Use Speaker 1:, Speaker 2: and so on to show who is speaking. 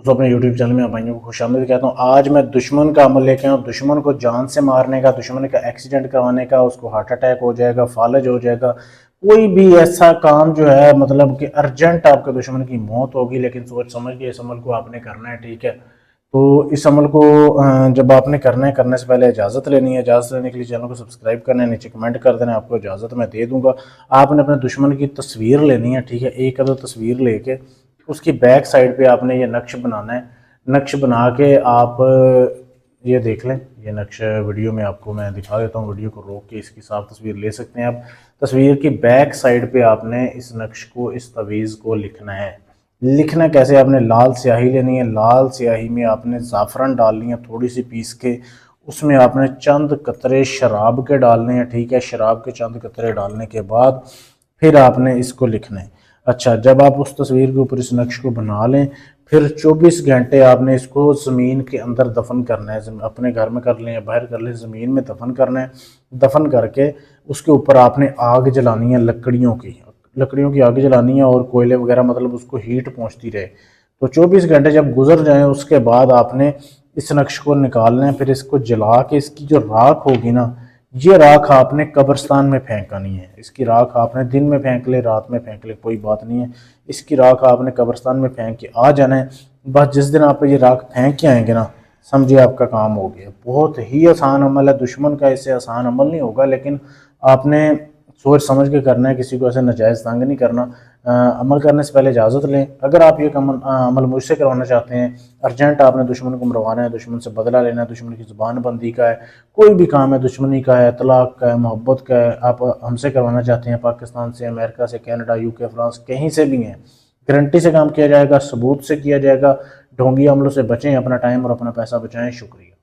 Speaker 1: دوستوں اپنے YouTube channel میں آپ بھائیوں کو خوش آمدید کہتا ہوں۔ آج میں دشمن کا عمل لے کے آؤں، دشمن کو جان سے مارنے کا، دشمن کا ایکسیڈنٹ کروانے کا، اس کو ہارٹ اٹیک ہو جائے گا، فالج ہو جائے گا، کوئی بھی ایسا کام جو ہے مطلب کہ ارجنٹ آپ کے دشمن کی موت ہوگی، لیکن سوچ سمجھ کے اس عمل کو آپ نے کرنا ہے، ٹھیک ہے؟ تو اس عمل کو جب آپ نے کرنا ہے، کرنے سے پہلے اجازت لینی ہے۔ اجازت لینے کے لیے چینل کو سبسکرائب کرنا ہے، نیچے کمنٹ کر دینا، آپ کو اجازت میں دے دوں گا۔ آپ نے اپنے دشمن کی تصویر لینی ہے، ٹھیک ہے؟ ایک عدد تصویر لے کے اس کی بیک سائڈ پہ آپ نے یہ نقش بنانا ہے۔ نقش بنا کے آپ یہ دیکھ لیں، یہ نقش ویڈیو میں آپ کو میں دکھا دیتا ہوں، ویڈیو کو روک کے اس کی صاف تصویر لے سکتے ہیں آپ۔ تصویر کی بیک سائڈ پہ آپ نے اس نقش کو، اس تعویذ کو لکھنا ہے۔ لکھنا کیسے؟ آپ نے لال سیاہی لینی ہے، لال سیاہی میں آپ نے زعفران ڈالنی ہے تھوڑی سی پیس کے، اس میں آپ نے چند قطرے شراب کے ڈالنے ہیں، ٹھیک ہے؟ شراب کے چند قطرے ڈالنے کے بعد پھر آپ نے اس کو لکھنا ہے۔ اچھا، جب آپ اس تصویر کے اوپر اس نقش کو بنا لیں، پھر 24 گھنٹے آپ نے اس کو زمین کے اندر دفن کرنا ہے۔ اپنے گھر میں کر لیں یا باہر کر لیں، زمین میں دفن کرنا ہے۔ دفن کر کے اس کے اوپر آپ نے آگ جلانی ہے، لکڑیوں کی آگ جلانی ہے، اور کوئلے وغیرہ، مطلب اس کو ہیٹ پہنچتی رہے۔ تو 24 گھنٹے جب گزر جائیں، اس کے بعد آپ نے اس نقش کو نکالنا ہے، پھر اس کو جلا کے اس کی جو راکھ ہوگی نا، یہ راکھ آپ نے قبرستان میں پھینکانی ہے۔ اس کی راکھ آپ نے دن میں پھینک لے، رات میں پھینک لے، کوئی بات نہیں ہے۔ اس کی راکھ آپ نے قبرستان میں پھینک کے آ جانا ہے۔ بس جس دن آپ یہ راکھ پھینک کے آئیں گے نا، سمجھے آپ کا کام ہو گیا۔ بہت ہی آسان عمل ہے، دشمن کا اس سے آسان عمل نہیں ہوگا، لیکن آپ نے سوچ سمجھ کے کرنا ہے، کسی کو ایسے ناجائز تنگ نہیں کرنا۔ عمل کرنے سے پہلے اجازت لیں۔ اگر آپ یہ عمل مجھ سے کروانا چاہتے ہیں، ارجنٹ آپ نے دشمن کو مروانا ہے، دشمن سے بدلہ لینا ہے، دشمن کی زبان بندی کا ہے، کوئی بھی کام ہے، دشمنی کا ہے، طلاق کا ہے، محبت کا ہے، آپ ہم سے کروانا چاہتے ہیں، پاکستان سے، امریکہ سے، کینیڈا، یو کے، فرانس، کہیں سے بھی ہیں، گارنٹی سے کام کیا جائے گا، ثبوت سے کیا جائے گا۔ ڈھونگی عملوں سے بچیں، اپنا ٹائم اور اپنا پیسہ بچائیں۔ شکریہ۔